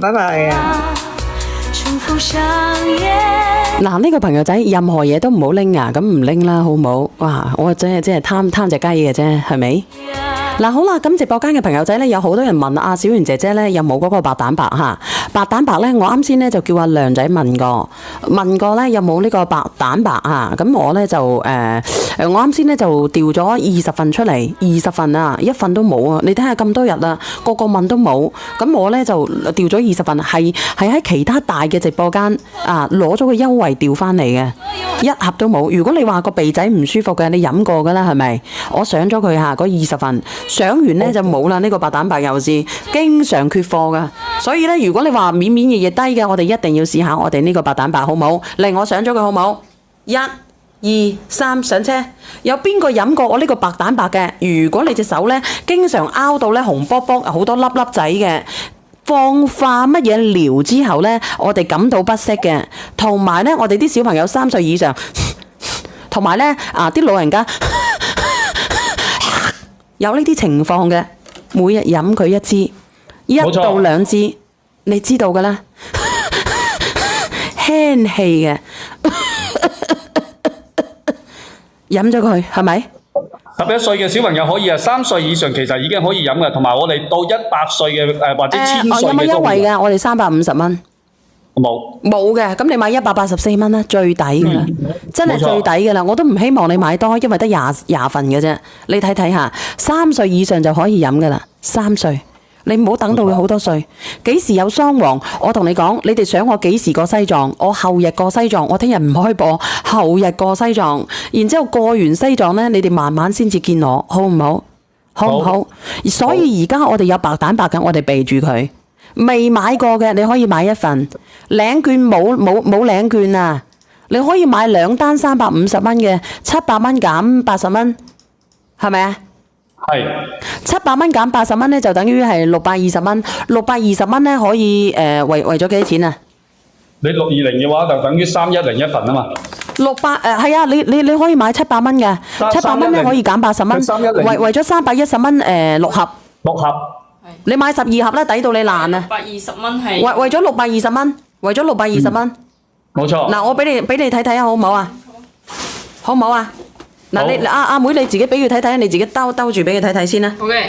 拜拜啊！嗱，呢個朋友仔任何嘢都唔好拎啊，咁唔拎啦，好唔好？哇，我真係貪隻雞嘅啫，係咪？嗱，好啦，咁直播間嘅朋友仔咧，有好多人問阿小圓姐姐咧有冇嗰個白蛋白嚇？白蛋白咧，我啱先咧就叫阿亮仔問過咧有冇呢個白蛋白啊？咁我咧就我啱先咧就調咗20份出嚟，20份啊，一份都冇啊！你睇下咁多日啦，個問都冇，咁我咧就調咗20份，係喺其他大嘅直播間啊攞咗個優惠調翻嚟嘅，一盒都冇。如果你話個鼻仔唔舒服嘅，你飲過噶啦，係咪？我上咗佢下嗰20份。上完咧就冇啦，呢個白蛋白又是經常缺貨噶，所以咧如果你話免疫力低嘅，我哋一定要試下我哋呢個白蛋白，好冇？嚟，我上咗佢好冇？1、2、3上車。有邊個飲過我呢個白蛋白嘅？如果你隻手咧經常拗到咧紅卜卜，好多粒粒仔嘅，放化乜嘢療之後咧，我哋感到不適嘅，同埋咧我哋啲小朋友3歲以上，同埋咧啲老人家。有呢啲情況嘅，每日飲佢1支，1到2支，你知道嘅啦，輕氣嘅，飲咗佢係咪？11歲嘅小朋友可以啊，3歲以上其實已經可以飲嘅，同埋我哋到100歲嘅或者1000歲嘅都可以。有冇優惠㗎？我哋350蚊。冇嘅，咁你買184蚊啦，最抵㗎啦，真係最抵㗎啦！我都唔希望你買多，因為得廿份嘅啫。你睇下，3歲以上就可以飲㗎啦，3歲，你唔好等到佢好多歲。幾時有雙黃？我同你講，你哋想我幾時過西藏？我後日過西藏，我聽日唔開播，後日過西藏，然之後過完西藏呢，你哋慢慢先至見我，好唔好？好唔好？所以而家我哋有白蛋白嘅，我哋備住佢。未買過嘅，你可以買1份。領券冇領券啊！你可以買2單350蚊嘅，700蚊減80蚊，係咪啊？係。700蚊減80蚊咧，就等於係620蚊。620蚊咧可以為咗幾多錢啊？你620嘅話就等於310一份啊嘛。600係啊，你可以買700蚊嘅，700蚊咧可以減80蚊，為咗310蚊6盒。6盒。你買12盒啦，抵到你爛啊！620蚊係為咗620蚊，為咗620蚊。冇錯。嗱，我俾你睇睇啊，好唔好啊？好唔好啊？嗱，你阿妹你自己俾佢睇睇，你自己兜住俾佢睇睇先啦。好嘅，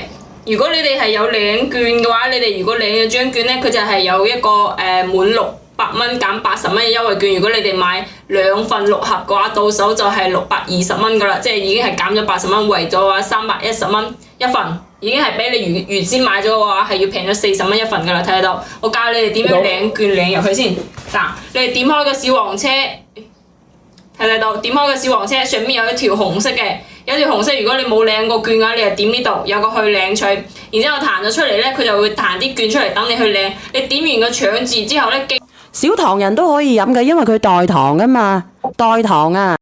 如果你哋係有領券嘅話，你哋如果領咗張券咧，佢就係有一個滿600蚊減80蚊嘅優惠券。如果你哋買2份6盒嘅話，到手就係620蚊噶啦，即係已經係減咗80蚊，為咗話310蚊一份。已經係比你原先買咗嘅話係要平咗40蚊一份㗎啦，睇得到。我教你哋點樣領券領入去先。嗱，你哋點開個小黃車，睇到？點開個小黃車，上面有一條紅色嘅，有一條紅色。如果你冇領過券嘅話，你就點呢度有個去領取，然之後彈咗出嚟咧，佢就會彈啲券出嚟等你去領。你點完個搶字之後咧，小糖人都可以飲嘅，因為佢代糖㗎嘛，代糖啊。